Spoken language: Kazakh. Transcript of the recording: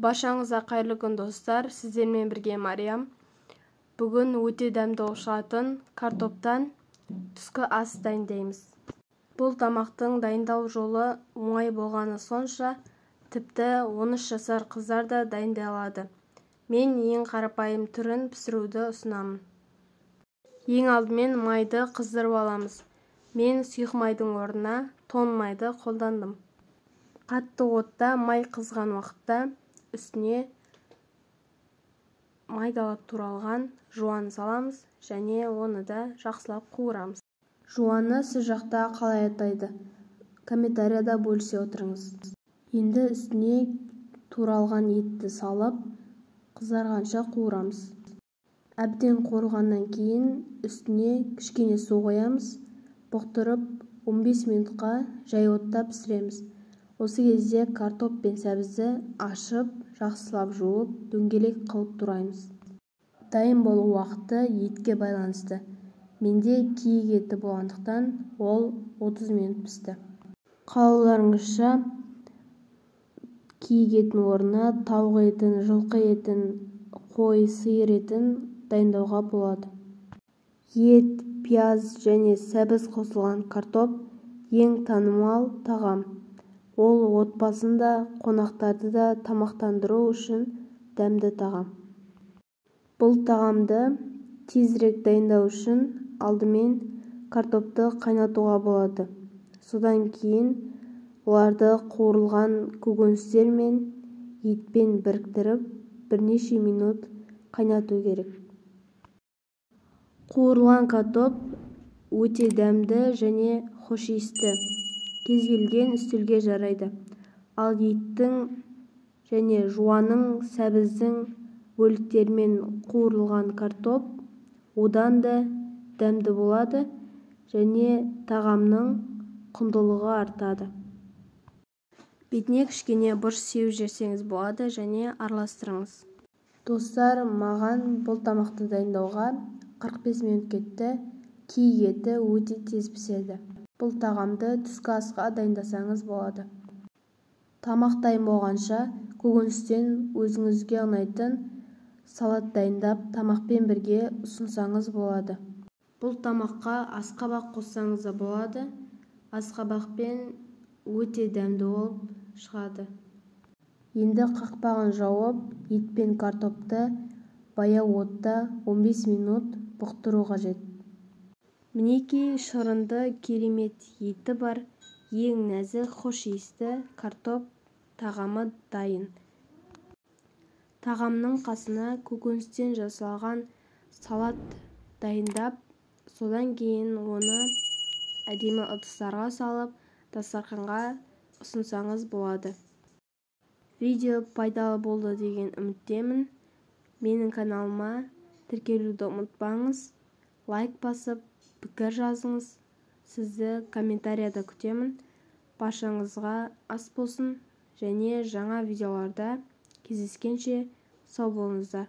Башаңызға қайырлы күн достар, сіздермен бірге Мариям. Бүгін өте дәмді шығатын картоптан түскі ас дайындаймыз. Бұл тамақтың дайындау жолы оңай болғаны сонша, тіпті 13 жасар қыздар да дайындай алады. Мен ең қарапайым түрін пісіруді ұсынамын. Ең алдымен майды қыздырып аламыз. Мен сұйық майдың орнына тоң майды қолдандым. Қатты отта май қызған уақытта үстіне майдалап туралған жуан саламыз және оны да жақсылап қуырамыз. Жуаны сіз жақта қалай атайды? Комментарияда бөлісе отырыңыз. Енді үстіне туралған етті салып, қызарғанша қуырамыз. Әбден қуырғаннан кейін үстіне кішкене су қоямыз. Бұқтырып 15 минутқа жай отта пісіреміз. Осы кезде картоп пен сәбізді ашып, жақсылап жуып, дөңгелек қылып тураймыз. Дайын болу уақыты етке байланысты. Менде киік еті болғандықтан ол 30 минут пісті. Қалауларыңызша киік етін орнына тауық етін, жылқы етін, қой, сиыр етін дайындауға болады. Ет, пияз және сәбіз қосылған картоп ең танымал тағам. Ол отбасында қонақтарды да тамақтандыру үшін дәмді тағам. Бұл тағамды тезірек дайындау үшін алдымен картопты қайнатуға болады. Содан кейін оларды қуырылған көкөністер мен етпен біріктіріп, бірнеше минут қайнату керек. Қуырылған картоп өте дәмді және хош иісті. Кез келген үстелге жарайды. Ал еттің және жуаның, сәбіздің бөліктерімен қуырылған картоп одан да дәмді болады және тағамның құндылығы артады. Бетіне кішкене бұрыш сеуіп жіберсеңіз болады және араластырыңыз. Достар, маған бұл тамақты дайындауға 45 минут кетті. Киік еті өте тез піседі. Бұл тағамды түскі асқа дайындасаңыз болады. Тамақ дайын болғанша көкөністен өзіңізге ұнайтын салат дайындап тамақпен бірге ұсынсаңыз болады. Бұл тамаққа асқабақ қоссаңыз да болады. Асқабақпен өте дәмді болып шығады. Енді қақпағын жауып, ет пен картопты баяу отта 15 минут бұқтыру қажет. Мінекей шырынды керемет еті бар, ең нәзік хош иісті картоп тағамы дайын. Тағамның қасына көкөністен жасалған салат дайындап, содан кейін оны әдемі ыдыстарға салып, дастарханға ұсынсаңыз болады. Видео пайдалы болды деген үміттемін. Менің каналыма тіркелуді ұмытпаңыз. Лайк басып, пікір жазыңыз. Сізді комментарияда күтемін. Баршаңызға ас болсын және жаңа видеоларда кездескенше сау болыңыздар.